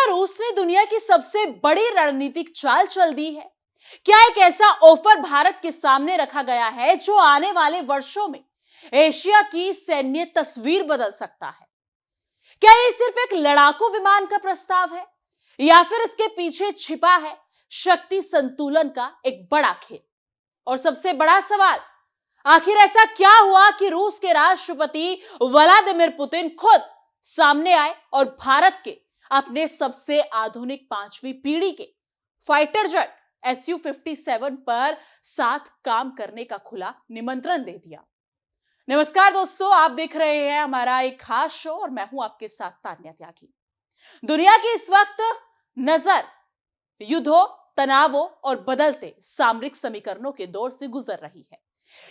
रूस ने दुनिया की सबसे बड़ी रणनीतिक चाल चल दी है? क्या एक ऐसा ऑफर भारत के सामने रखा गया है जो आने वाले वर्षों में एशिया की सैन्य तस्वीर बदल सकता है? क्या ये सिर्फ एक लड़ाकू विमान का प्रस्ताव है या फिर इसके पीछे छिपा है शक्ति संतुलन का एक बड़ा खेल? और सबसे बड़ा सवाल, आखिर ऐसा क्या हुआ कि रूस के राष्ट्रपति व्लादिमीर पुतिन खुद सामने आए और भारत के अपने सबसे आधुनिक 5वीं पीढ़ी के फाइटर जेट Su-57 पर साथ काम करने का खुला निमंत्रण दे दिया? नमस्कार दोस्तों, आप देख रहे हैं हमारा एक खास शो और मैं हूं आपके साथ तान्या त्यागी। दुनिया की इस वक्त नजर युद्धों, तनावों और बदलते सामरिक समीकरणों के दौर से गुजर रही है।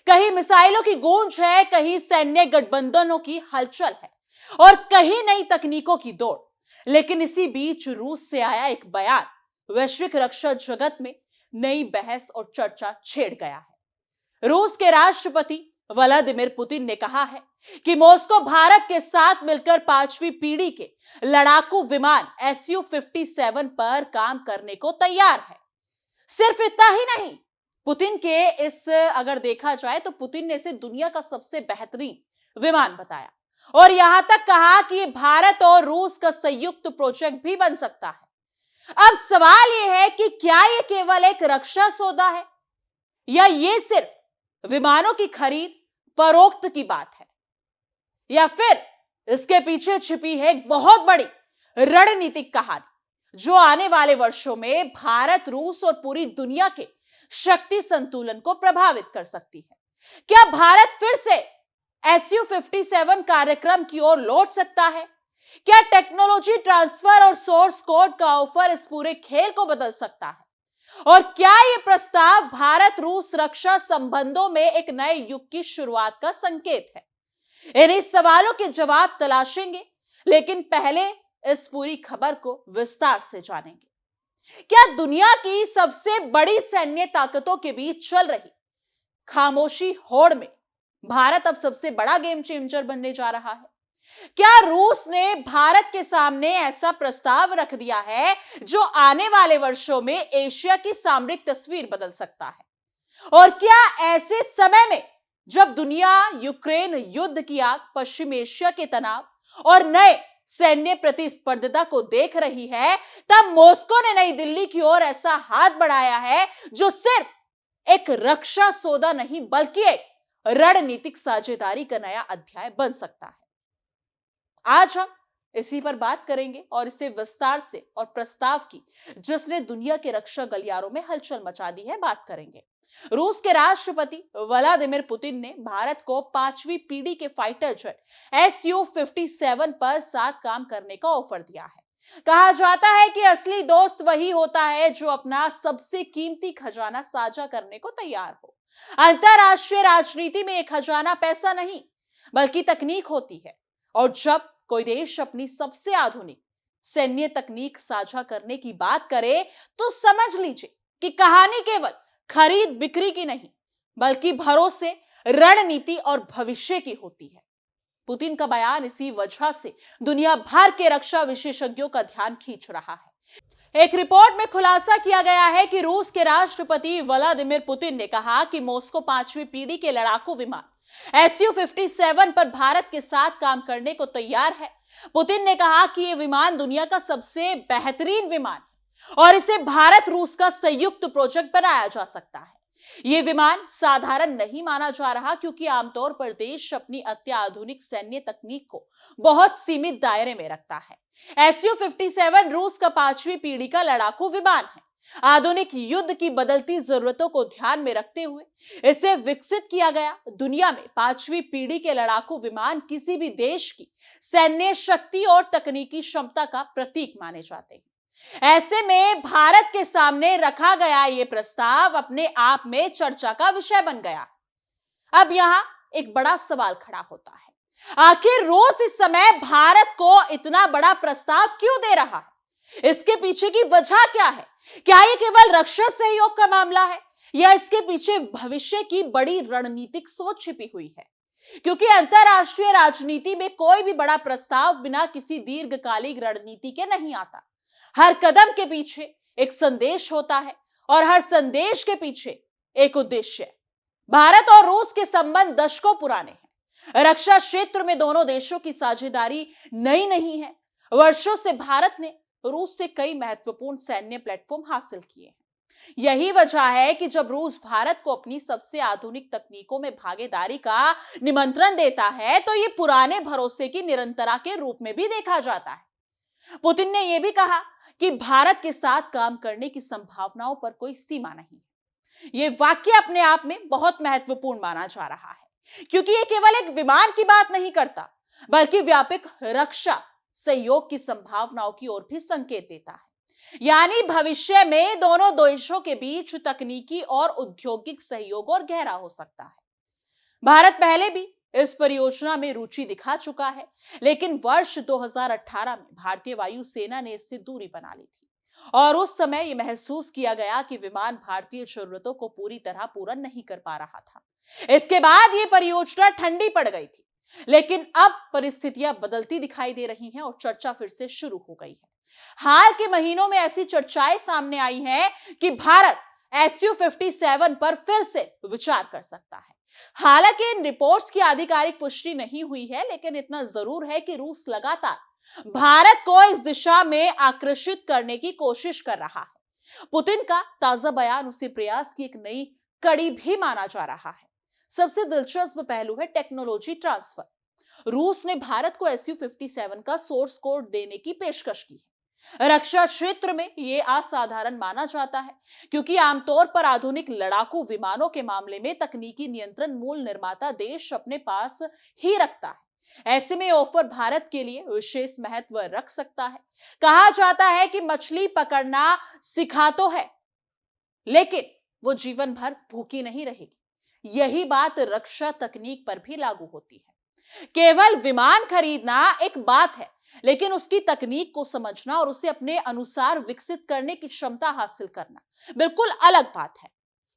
कहीं मिसाइलों की गूंज है, कहीं सैन्य गठबंधनों की हलचल है और कहीं नई तकनीकों की दौड़। लेकिन इसी बीच रूस से आया एक बयान वैश्विक रक्षा जगत में नई बहस और चर्चा छेड़ गया है। रूस के राष्ट्रपति व्लादिमीर पुतिन ने कहा है कि मॉस्को भारत के साथ मिलकर 5वीं पीढ़ी के लड़ाकू विमान Su-57 पर काम करने को तैयार है। सिर्फ इतना ही नहीं, पुतिन के अगर देखा जाए तो पुतिन ने इसे दुनिया का सबसे बेहतरीन विमान बताया और यहां तक कहा कि ये भारत और रूस का संयुक्त प्रोजेक्ट भी बन सकता है। अब सवाल यह है कि क्या यह केवल एक रक्षा सौदा है या ये सिर्फ विमानों की खरीद परोक्त की बात है, या फिर इसके पीछे छिपी है एक बहुत बड़ी रणनीतिक कहानी जो आने वाले वर्षों में भारत, रूस और पूरी दुनिया के शक्ति संतुलन को प्रभावित कर सकती है। क्या भारत फिर से Su-57 कार्यक्रम की ओर लौट सकता है? क्या टेक्नोलॉजी ट्रांसफर और सोर्स कोड का ऑफर इस पूरे खेल को बदल सकता है? और क्या यह प्रस्ताव भारत रूस रक्षा संबंधों में एक नए युग की शुरुआत का संकेत है? इन्हीं सवालों के जवाब तलाशेंगे, लेकिन पहले इस पूरी खबर को विस्तार से जानेंगे। क्या दुनिया की सबसे बड़ी सैन्य ताकतों के बीच चल रही खामोशी होड़ में भारत अब सबसे बड़ा गेम चेंजर बनने जा रहा है? क्या रूस ने भारत के सामने ऐसा प्रस्ताव रख दिया है जो आने वाले वर्षों में एशिया की सामरिक तस्वीर बदल सकता है? और क्या ऐसे समय में जब दुनिया यूक्रेन युद्ध की आग, पश्चिम एशिया के तनाव और नए सैन्य प्रतिस्पर्धा को देख रही है, तब मॉस्को ने नई दिल्ली की ओर ऐसा हाथ बढ़ाया है जो सिर्फ एक रक्षा सौदा नहीं बल्कि एक रणनीतिक साझेदारी का नया अध्याय बन सकता है? आज हम इसी पर बात करेंगे और इसे विस्तार से और प्रस्ताव की जिसने दुनिया के रक्षा गलियारों में हलचल मचा दी है बात करेंगे। रूस के राष्ट्रपति व्लादिमीर पुतिन ने भारत को 5वीं पीढ़ी के फाइटर जेट Su-57 पर साथ काम करने का ऑफर दिया है। कहा जाता है कि असली दोस्त वही होता है जो अपना सबसे कीमती खजाना साझा करने को तैयार हो। अंतरराष्ट्रीय राजनीति में एक खजाना पैसा नहीं बल्कि तकनीक होती है, और जब कोई देश अपनी सबसे आधुनिक सैन्य तकनीक साझा करने की बात करे तो समझ लीजिए कि कहानी केवल खरीद बिक्री की नहीं बल्कि भरोसे, रणनीति और भविष्य की होती है। पुतिन का बयान इसी वजह से दुनिया भर के रक्षा विशेषज्ञों का ध्यान खींच रहा है। एक रिपोर्ट में खुलासा किया गया है कि रूस के राष्ट्रपति व्लादिमीर पुतिन ने कहा कि मॉस्को 5वीं पीढ़ी के लड़ाकू विमान Su-57 पर भारत के साथ काम करने को तैयार है। पुतिन ने कहा कि यह विमान दुनिया का सबसे बेहतरीन विमान है और इसे भारत रूस का संयुक्त प्रोजेक्ट बनाया जा सकता है। यह विमान साधारण नहीं माना जा रहा क्योंकि आमतौर पर देश अपनी अत्याधुनिक सैन्य तकनीक को बहुत सीमित दायरे में रखता है। Su-57 रूस का 5वीं पीढ़ी का लड़ाकू विमान है। आधुनिक युद्ध की बदलती जरूरतों को ध्यान में रखते हुए इसे विकसित किया गया। दुनिया में 5वीं पीढ़ी के लड़ाकू विमान किसी भी देश की सैन्य शक्ति और तकनीकी क्षमता का प्रतीक माने जाते हैं। ऐसे में भारत के सामने रखा गया यह प्रस्ताव अपने आप में चर्चा का विषय बन गया। अब यहां एक बड़ा सवाल खड़ा होता है, आखिर रूस इस समय भारत को इतना बड़ा प्रस्ताव क्यों दे रहा है? इसके पीछे की वजह क्या है? क्या ये केवल रक्षा सहयोग का मामला है या इसके पीछे भविष्य की बड़ी रणनीतिक सोच छिपी हुई है? क्योंकि अंतरराष्ट्रीय राजनीति में कोई भी बड़ा प्रस्ताव बिना किसी दीर्घकालिक रणनीति के नहीं आता। हर कदम के पीछे एक संदेश होता है और हर संदेश के पीछे एक उद्देश्य है। भारत और रूस के संबंध दशकों पुराने हैं। रक्षा क्षेत्र में दोनों देशों की साझेदारी नई नहीं है। वर्षों से भारत ने रूस से कई महत्वपूर्ण सैन्य प्लेटफॉर्म हासिल किए हैं। यही वजह है कि जब रूस भारत को अपनी सबसे आधुनिक तकनीकों में भागीदारी का निमंत्रण देता है तो ये पुराने भरोसे की निरंतरता के रूप में भी देखा जाता है। पुतिन ने यह भी कहा कि भारत के साथ काम करने की संभावनाओं पर कोई सीमा नहीं है। यह वाक्य अपने आप में बहुत महत्वपूर्ण माना जा रहा है, क्योंकि यह केवल एक विमान की बात नहीं करता, बल्कि व्यापक रक्षा सहयोग की संभावनाओं की ओर भी संकेत देता है। यानी भविष्य में दोनों देशों के बीच तकनीकी और औद्योगिक सहयोग और गहरा हो सकता है। भारत पहले भी इस परियोजना में रुचि दिखा चुका है, लेकिन वर्ष 2018 में भारतीय वायुसेना ने इससे दूरी बना ली थी और उस समय यह महसूस किया गया कि विमान भारतीय जरूरतों को पूरी तरह पूरा नहीं कर पा रहा था। इसके बाद यह परियोजना ठंडी पड़ गई थी, लेकिन अब परिस्थितियां बदलती दिखाई दे रही हैं और चर्चा फिर से शुरू हो गई है। हाल के महीनों में ऐसी चर्चाएं सामने आई हैं कि भारत Su-57 पर फिर से विचार कर सकता है। हालांकि इन रिपोर्ट्स की आधिकारिक पुष्टि नहीं हुई है, लेकिन इतना जरूर है कि रूस लगातार भारत को इस दिशा में आकर्षित करने की कोशिश कर रहा है। पुतिन का ताजा बयान उसी प्रयास की एक नई कड़ी भी माना जा रहा है। सबसे दिलचस्प पहलू है टेक्नोलॉजी ट्रांसफर। रूस ने भारत को Su-57 का सोर्स कोड देने की पेशकश की है। रक्षा क्षेत्र में यह असाधारण माना जाता है, क्योंकि आमतौर पर आधुनिक लड़ाकू विमानों के मामले में तकनीकी नियंत्रण मूल निर्माता देश अपने पास ही रखता है। ऐसे में ऑफर भारत के लिए विशेष महत्व रख सकता है। कहा जाता है कि मछली पकड़ना सिखा तो है, लेकिन वो जीवन भर भूखी नहीं रहेगी। यही बात रक्षा तकनीक पर भी लागू होती है। केवल विमान खरीदना एक बात है, लेकिन उसकी तकनीक को समझना और उसे अपने अनुसार विकसित करने की क्षमता हासिल करना बिल्कुल अलग बात है।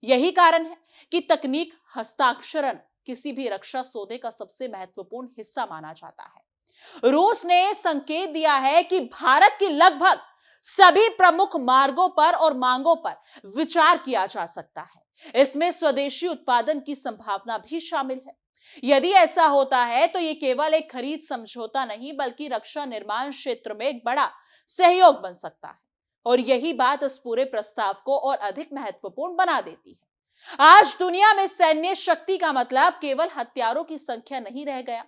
यही कारण है कि तकनीक हस्ताक्षरण किसी भी रक्षा सौदे का सबसे महत्वपूर्ण हिस्सा माना जाता है। रूस ने संकेत दिया है कि भारत की लगभग सभी प्रमुख मार्गों पर और मांगों पर विचार किया जा सकता है। इसमें स्वदेशी उत्पादन की संभावना भी शामिल है। यदि ऐसा होता है तो यह केवल एक खरीद समझौता नहीं, बल्कि रक्षा निर्माण क्षेत्र में एक बड़ा सहयोग बन सकता है। और यही बात इस पूरे प्रस्ताव को और अधिक महत्वपूर्ण बना देती है। आज दुनिया में सैन्य शक्ति का मतलब केवल हथियारों की संख्या नहीं रह गया।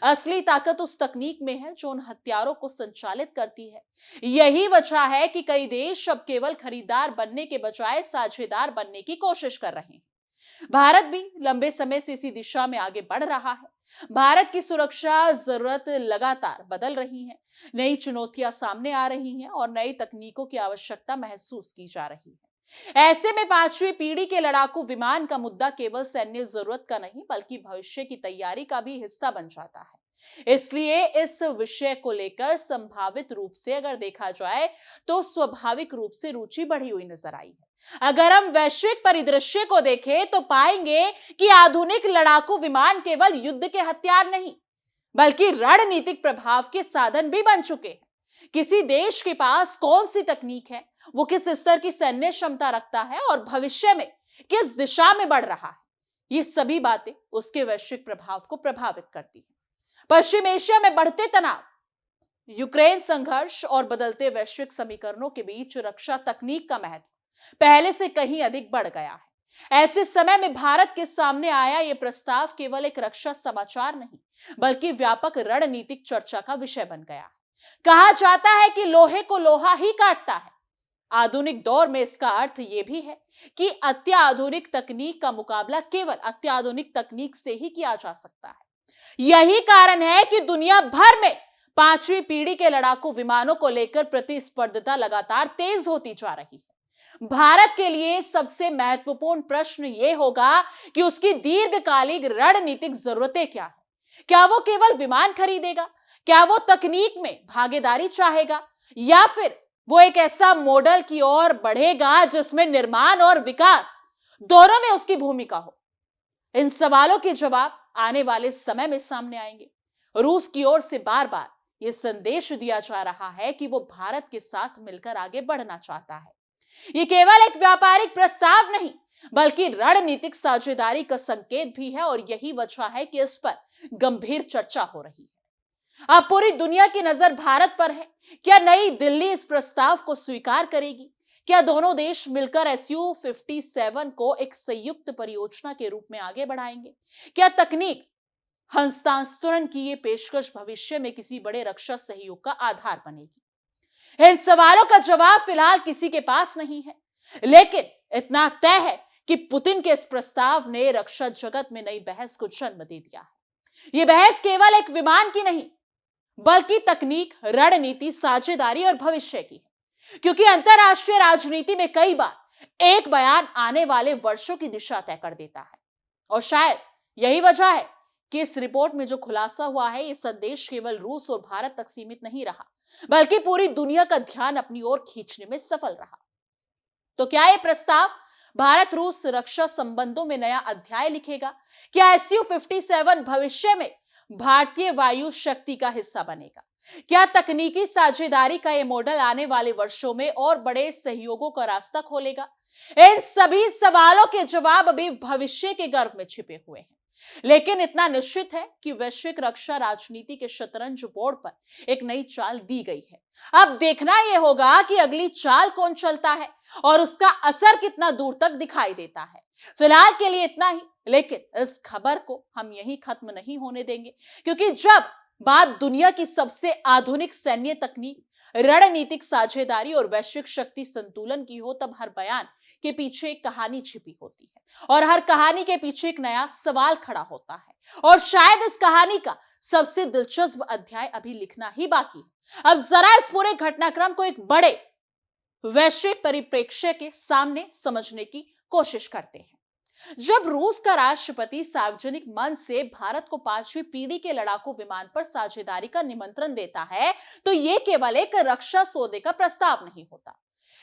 असली ताकत उस तकनीक में है जो उन हथियारों को संचालित करती है। यही वजह है कि कई देश अब केवल खरीदार बनने के बजाय साझेदार बनने की कोशिश कर रहे हैं। भारत भी लंबे समय से इसी दिशा में आगे बढ़ रहा है। भारत की सुरक्षा जरूरत लगातार बदल रही है, नई चुनौतियां सामने आ रही हैं और नई तकनीकों की आवश्यकता महसूस की जा रही है। ऐसे में 5वीं पीढ़ी के लड़ाकू विमान का मुद्दा केवल सैन्य जरूरत का नहीं, बल्कि भविष्य की तैयारी का भी हिस्सा बन जाता है। इसलिए इस विषय को लेकर संभावित रूप से अगर देखा जाए तो स्वाभाविक रूप से रुचि बढ़ी हुई नजर आई है। अगर हम वैश्विक परिदृश्य को देखें तो पाएंगे कि आधुनिक लड़ाकू विमान केवल युद्ध के हथियार नहीं, बल्कि रणनीतिक प्रभाव के साधन भी बन चुके हैं। किसी देश के पास कौन सी तकनीक है, वो किस स्तर की सैन्य क्षमता रखता है और भविष्य में किस दिशा में बढ़ रहा है, ये सभी बातें उसके वैश्विक प्रभाव को प्रभावित करती हैं। पश्चिम एशिया में बढ़ते तनाव, यूक्रेन संघर्ष और बदलते वैश्विक समीकरणों के बीच रक्षा तकनीक का महत्व पहले से कहीं अधिक बढ़ गया है। ऐसे समय में भारत के सामने आया यह प्रस्ताव केवल एक रक्षा समाचार नहीं, बल्कि व्यापक रणनीतिक चर्चा का विषय बन गया है। कहा जाता है कि लोहे को लोहा ही काटता है। आधुनिक दौर में इसका अर्थ यह भी है कि अत्याधुनिक तकनीक का मुकाबला केवल अत्याधुनिक तकनीक से ही किया जा सकता है। यही कारण है कि दुनिया भर में 5वीं पीढ़ी के लड़ाकू विमानों को लेकर प्रतिस्पर्धा लगातार तेज होती जा रही है। भारत के लिए सबसे महत्वपूर्ण प्रश्न यह होगा कि उसकी दीर्घकालिक रणनीतिक जरूरतें क्या है। क्या वो केवल विमान खरीदेगा, क्या वो तकनीक में भागीदारी चाहेगा, या फिर वो एक ऐसा मॉडल की ओर बढ़ेगा जिसमें निर्माण और विकास दोनों में उसकी भूमिका हो। इन सवालों के जवाब आने वाले समय में सामने आएंगे। रूस की ओर से बार बार ये संदेश दिया जा रहा है कि वो भारत के साथ मिलकर आगे बढ़ना चाहता है। ये केवल एक व्यापारिक प्रस्ताव नहीं, बल्कि रणनीतिक साझेदारी का संकेत भी है, और यही वजह है कि इस पर गंभीर चर्चा हो रही है। अब पूरी दुनिया की नजर भारत पर है। क्या नई दिल्ली इस प्रस्ताव को स्वीकार करेगी? क्या दोनों देश मिलकर SU-57 को एक संयुक्त परियोजना के रूप में आगे बढ़ाएंगे? क्या तकनीक हस्तांतरण की ये पेशकश भविष्य में किसी बड़े रक्षा सहयोग का आधार बनेगी? इन सवालों का जवाब फिलहाल किसी के पास नहीं है, लेकिन इतना तय है कि पुतिन के इस प्रस्ताव ने रक्षा जगत में नई बहस को जन्म दे दिया है। यह बहस केवल एक विमान की नहीं, बल्कि तकनीक, रणनीति, साझेदारी और भविष्य की है। क्योंकि अंतरराष्ट्रीय राजनीति में कई बार एक बयान आने वाले वर्षों की दिशा तय कर देता है, और शायद यही वजह है कि इस रिपोर्ट में जो खुलासा हुआ है, ये संदेश केवल रूस और भारत तक सीमित नहीं रहा, बल्कि पूरी दुनिया का ध्यान अपनी ओर खींचने में सफल रहा। तो क्या यह प्रस्ताव भारत रूस रक्षा संबंधों में नया अध्याय लिखेगा? क्या SU-57 भविष्य में भारतीय वायु शक्ति का हिस्सा बनेगा? क्या तकनीकी साझेदारी का यह मॉडल आने वाले वर्षों में और बड़े सहयोगों का रास्ता खोलेगा? इन सभी सवालों के जवाब अभी भविष्य के गर्भ में छिपे हुए हैं, लेकिन इतना निश्चित है कि वैश्विक रक्षा राजनीति के शतरंज बोर्ड पर एक नई चाल दी गई है। अब देखना यह होगा कि अगली चाल कौन चलता है और उसका असर कितना दूर तक दिखाई देता है। फिलहाल के लिए इतना ही, लेकिन इस खबर को हम यहीं खत्म नहीं होने देंगे, क्योंकि जब बात दुनिया की सबसे आधुनिक सैन्य तकनीक, रणनीतिक साझेदारी और वैश्विक शक्ति संतुलन की हो, तब हर बयान के पीछे एक कहानी छिपी होती है, और हर कहानी के पीछे एक नया सवाल खड़ा होता है, और शायद इस कहानी का सबसे दिलचस्प अध्याय अभी लिखना ही बाकी है। अब जरा इस पूरे घटनाक्रम को एक बड़े वैश्विक परिप्रेक्ष्य के सामने समझने की कोशिश करते हैं। जब रूस का राष्ट्रपति सार्वजनिक मंच से भारत को 5वीं पीढ़ी के लड़ाकू विमान पर साझेदारी का निमंत्रण देता है, तो यह केवल एक रक्षा सौदे का प्रस्ताव नहीं होता,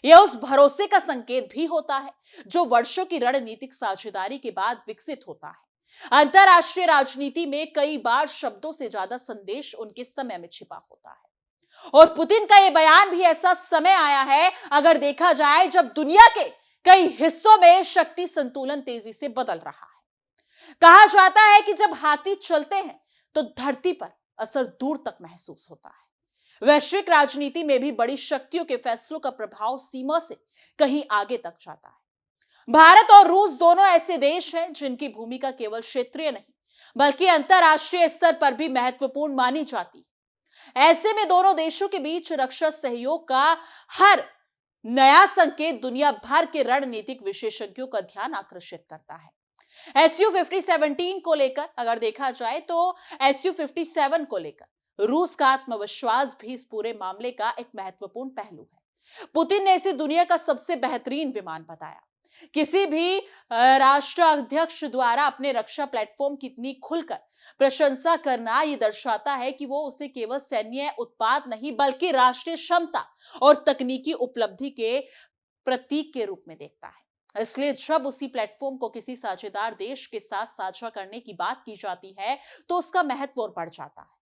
यह उस भरोसे का संकेत भी होता है जो वर्षों की रणनीतिक साझेदारी के बाद विकसित होता है। अंतरराष्ट्रीय राजनीति में कई बार शब्दों से ज्यादा संदेश उनके समय में छिपा होता है, और पुतिन का यह बयान भी ऐसा समय आया है, अगर देखा जाए, जब दुनिया के कई हिस्सों में शक्ति संतुलन तेजी से बदल रहा है। कहा जाता है कि जब हाथी चलते हैं तो धरती पर असर दूर तक महसूस होता है। वैश्विक राजनीति में भी बड़ी शक्तियों के फैसलों का प्रभाव सीमा से कहीं आगे तक जाता है। भारत और रूस दोनों ऐसे देश हैं जिनकी भूमिका केवल क्षेत्रीय नहीं, बल्कि अंतरराष्ट्रीय स्तर पर भी महत्वपूर्ण मानी जाती है। ऐसे में दोनों देशों के बीच रक्षा सहयोग का हर नया संकेत दुनिया भर के रणनीतिक विशेषज्ञों का ध्यान आकर्षित करता है। SU-57 को लेकर अगर देखा जाए, तो SU-57 को लेकर रूस का आत्मविश्वास भी इस पूरे मामले का एक महत्वपूर्ण पहलू है। पुतिन ने इसे दुनिया का सबसे बेहतरीन विमान बताया। किसी भी राष्ट्राध्यक्ष द्वारा अपने रक्षा प्लेटफॉर्म की इतनी खुलकर प्रशंसा करना यह दर्शाता है कि वो उसे केवल सैन्य उत्पाद नहीं, बल्कि राष्ट्रीय क्षमता और तकनीकी उपलब्धि के प्रतीक के रूप में देखता है। इसलिए जब उसी प्लेटफॉर्म को किसी साझेदार देश के साथ साझा करने की बात की जाती है, तो उसका महत्व और बढ़ जाता है।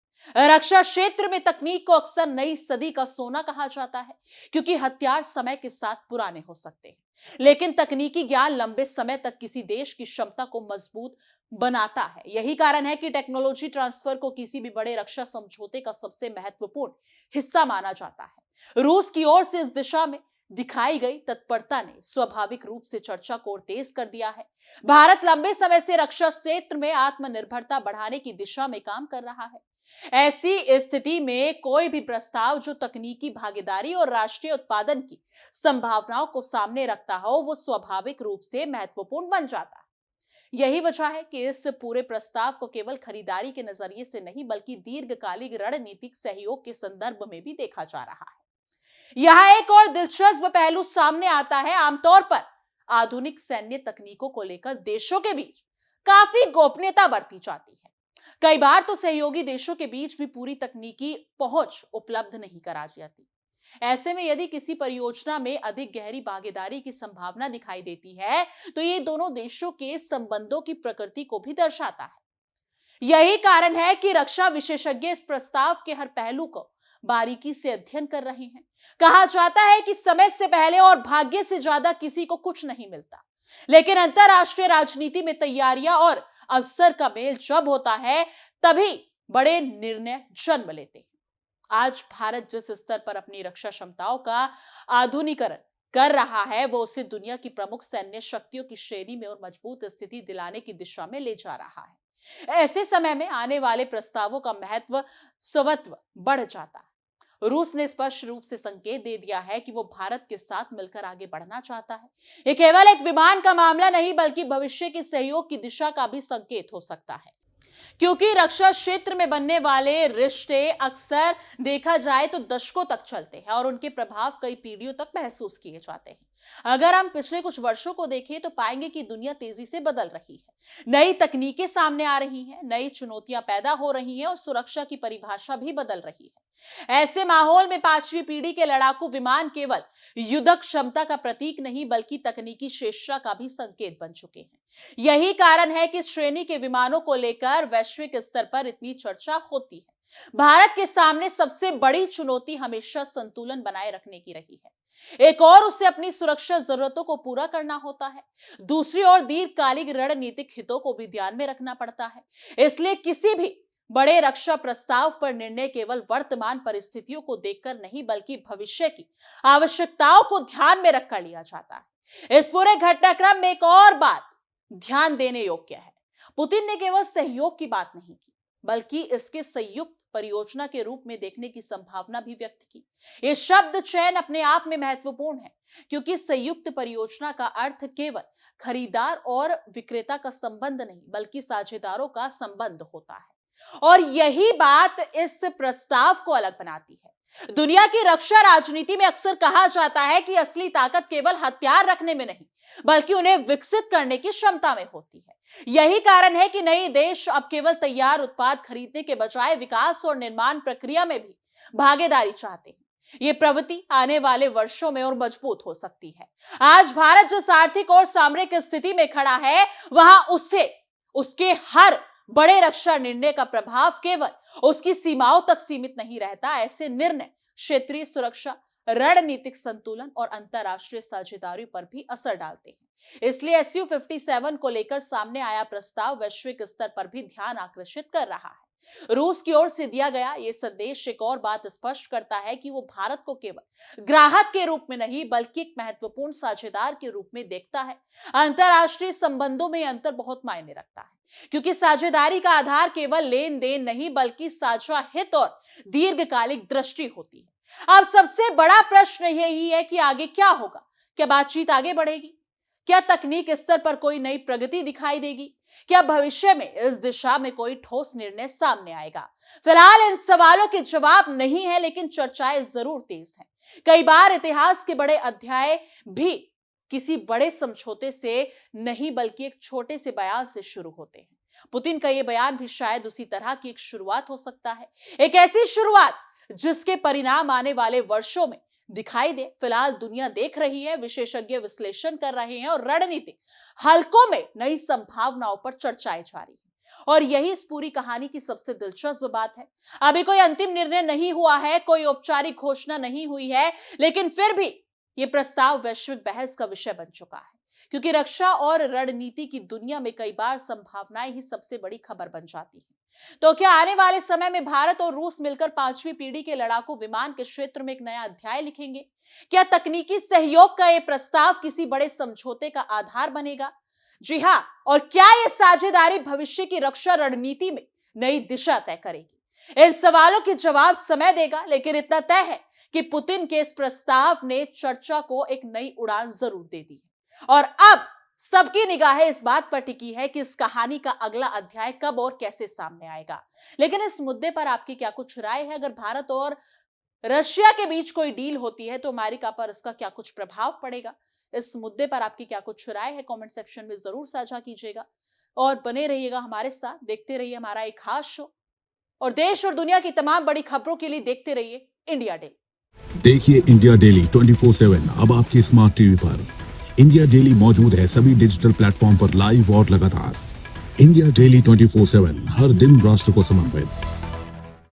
रक्षा क्षेत्र में तकनीक को अक्सर नई सदी का सोना कहा जाता है, क्योंकि हथियार समय के साथ पुराने हो सकते हैं, लेकिन तकनीकी ज्ञान लंबे समय तक किसी देश की क्षमता को मजबूत बनाता है। यही कारण है कि टेक्नोलॉजी ट्रांसफर को किसी भी बड़े रक्षा समझौते का सबसे महत्वपूर्ण हिस्सा माना जाता है। रूस की ओर से इस दिशा में दिखाई गई तत्परता ने स्वाभाविक रूप से चर्चा को और तेज कर दिया है। भारत लंबे समय से रक्षा क्षेत्र में आत्मनिर्भरता बढ़ाने की दिशा में काम कर रहा है। ऐसी स्थिति में कोई भी प्रस्ताव जो तकनीकी भागीदारी और राष्ट्रीय उत्पादन की संभावनाओं को सामने रखता हो, वो स्वाभाविक रूप से महत्वपूर्ण बन जाता है। यही वजह है कि इस पूरे प्रस्ताव को केवल खरीदारी के नजरिए से नहीं, बल्कि दीर्घकालिक रणनीतिक सहयोग के संदर्भ में भी देखा जा रहा है। यहां एक और दिलचस्प पहलू सामने आता है। आमतौर पर आधुनिक सैन्य तकनीकों को लेकर देशों के बीच काफी गोपनीयता बरती जाती है। कई बार तो सहयोगी देशों के बीच भी पूरी तकनीकी पहुंच उपलब्ध नहीं कराई जाती। ऐसे में यदि किसी परियोजना में अधिक गहरी भागीदारी की संभावना दिखाई देती है, तो ये दोनों देशों के संबंधों की प्रकृति को भी दर्शाता है। यही कारण है कि रक्षा विशेषज्ञ इस प्रस्ताव के हर पहलू को बारीकी से अध्ययन कर रहे हैं। कहा जाता है कि समय से पहले और भाग्य से ज्यादा किसी को कुछ नहीं मिलता, लेकिन अंतरराष्ट्रीय राजनीति में तैयारियां और अवसर का मेल जब होता है तभी बड़े निर्णय जन्म लेते हैं। आज भारत जिस स्तर पर अपनी रक्षा क्षमताओं का आधुनिकीकरण कर रहा है, वो उसे दुनिया की प्रमुख सैन्य शक्तियों की श्रेणी में और मजबूत स्थिति दिलाने की दिशा में ले जा रहा है। ऐसे समय में आने वाले प्रस्तावों का महत्व स्वतः बढ़ जाता है। रूस ने स्पष्ट रूप से संकेत दे दिया है कि वो भारत के साथ मिलकर आगे बढ़ना चाहता है। ये केवल एक विमान का मामला नहीं, बल्कि भविष्य के सहयोग की दिशा का भी संकेत हो सकता है, क्योंकि रक्षा क्षेत्र में बनने वाले रिश्ते अक्सर देखा जाए तो दशकों तक चलते हैं और उनके प्रभाव कई पीढ़ियों तक महसूस किए जाते हैं। अगर हम पिछले कुछ वर्षों को देखें तो पाएंगे कि दुनिया तेजी से बदल रही है, नई तकनीकें सामने आ रही हैं, नई चुनौतियां पैदा हो रही हैं और सुरक्षा की परिभाषा भी बदल रही है। ऐसे माहौल में पांचवी पीढ़ी के लड़ाकू विमान केवल युद्ध क्षमता का प्रतीक नहीं, बल्कि तकनीकी श्रेष्ठता का भी संकेत बन चुके हैं। यही कारण है कि श्रेणी के विमानों को लेकर वैश्विक स्तर पर इतनी चर्चा होती है। भारत के सामने सबसे बड़ी चुनौती हमेशा संतुलन बनाए रखने की रही है। एक और उसे अपनी सुरक्षा जरूरतों को पूरा करना होता है, दूसरी ओर दीर्घकालिक रणनीतिक हितों को भी ध्यान में रखना पड़ता है। इसलिए किसी भी बड़े रक्षा प्रस्ताव पर निर्णय केवल वर्तमान परिस्थितियों को देखकर नहीं, बल्कि भविष्य की आवश्यकताओं को ध्यान में रखकर लिया जाता है। इस पूरे घटनाक्रम में एक और बात ध्यान देने योग्य है। पुतिन ने केवल सहयोग की बात नहीं की, बल्कि इसके संयुक्त परियोजना के रूप में देखने की संभावना भी व्यक्त की। यह शब्द चयन अपने आप में महत्वपूर्ण है, क्योंकि संयुक्त परियोजना का अर्थ केवल खरीदार और विक्रेता का संबंध नहीं, बल्कि साझेदारों का संबंध होता है। और यही बात इस प्रस्ताव को अलग बनाती है। दुनिया की रक्षा राजनीति में अक्सर कहा जाता है कि असली ताकत केवल हथियार रखने में नहीं, बल्कि उन्हें विकसित करने की क्षमता में होती है। यही कारण है कि नए देश अब केवल तैयार उत्पाद खरीदने के बजाय विकास और निर्माण प्रक्रिया में भी भागीदारी चाहते हैं। ये प्रवृत्ति आने वाले वर्षों में और मजबूत हो सकती है। आज भारत जिस आर्थिक और सामरिक स्थिति में खड़ा है, वहां उसके हर बड़े रक्षा निर्णय का प्रभाव केवल उसकी सीमाओं तक सीमित नहीं रहता। ऐसे निर्णय क्षेत्रीय सुरक्षा, रणनीतिक संतुलन और अंतरराष्ट्रीय साझेदारी पर भी असर डालते हैं। इसलिए Su-57 को लेकर सामने आया प्रस्ताव वैश्विक स्तर पर भी ध्यान आकर्षित कर रहा है। रूस की ओर से दिया गया यह संदेश एक और बात स्पष्ट करता है कि वो भारत को केवल ग्राहक के रूप में नहीं, बल्कि एक महत्वपूर्ण साझेदार के रूप में देखता है। अंतरराष्ट्रीय संबंधों में अंतर बहुत मायने रखता है, क्योंकि साझेदारी का आधार केवल लेन देन नहीं, बल्कि साझा हित और दीर्घकालिक दृष्टि होती है। अब सबसे बड़ा प्रश्न यही है कि आगे क्या होगा। क्या बातचीत आगे बढ़ेगी? क्या तकनीक स्तर पर कोई नई प्रगति दिखाई देगी? क्या भविष्य में इस दिशा में कोई ठोस निर्णय सामने आएगा? फिलहाल इन सवालों के जवाब नहीं है, लेकिन चर्चाएं जरूर तेज हैं। कई बार इतिहास के बड़े अध्याय भी किसी बड़े समझौते से नहीं, बल्कि एक छोटे से बयान से शुरू होते हैं। पुतिन का यह बयान भी शायद उसी तरह की एक शुरुआत हो सकता है, एक ऐसी शुरुआत जिसके परिणाम आने वाले वर्षों में दिखाई दे। फिलहाल दुनिया देख रही है, विशेषज्ञ विश्लेषण कर रहे हैं और रणनीतिक हलकों में नई संभावनाओं पर चर्चाएं जारी है। और यही इस पूरी कहानी की सबसे दिलचस्प बात है। अभी कोई अंतिम निर्णय नहीं हुआ है, कोई औपचारिक घोषणा नहीं हुई है, लेकिन फिर भी यह प्रस्ताव वैश्विक बहस का विषय बन चुका है, क्योंकि रक्षा और रणनीति की दुनिया में कई बार संभावनाएं ही सबसे बड़ी खबर बन जाती है। तो क्या आने वाले समय में भारत और रूस मिलकर पांचवी पीढ़ी के लड़ाकू विमान के क्षेत्र में एक नया अध्याय लिखेंगे? क्या तकनीकी सहयोग का यह प्रस्ताव किसी बड़े समझौते का आधार बनेगा? जी हां, और क्या यह साझेदारी भविष्य की रक्षा रणनीति में नई दिशा तय करेगी? इन सवालों के जवाब समय देगा, लेकिन इतना तय है कि पुतिन के इस प्रस्ताव ने चर्चा को एक नई उड़ान जरूर दे दी है। और अब सबकी निगाहें इस बात पर टिकी है कि इस कहानी का अगला अध्याय कब और कैसे सामने आएगा। लेकिन इस मुद्दे पर आपकी क्या कुछ राय है? अगर भारत और रशिया के बीच कोई डील होती है तो अमेरिका पर इसका क्या कुछ प्रभाव पड़ेगा? इस मुद्दे पर आपकी क्या कुछ राय है? कमेंट सेक्शन में जरूर साझा कीजिएगा और बने रहिएगा हमारे साथ। देखते रहिए हमारा एक खास शो, और देश और दुनिया की तमाम बड़ी खबरों के लिए देखते रहिए इंडिया डेली। देखिए इंडिया डेली 24/7 अब आपकी स्मार्ट टीवी पर। इंडिया डेली मौजूद है सभी डिजिटल प्लेटफॉर्म पर लाइव और लगातार। इंडिया डेली 24/7, हर दिन राष्ट्र को समर्पित।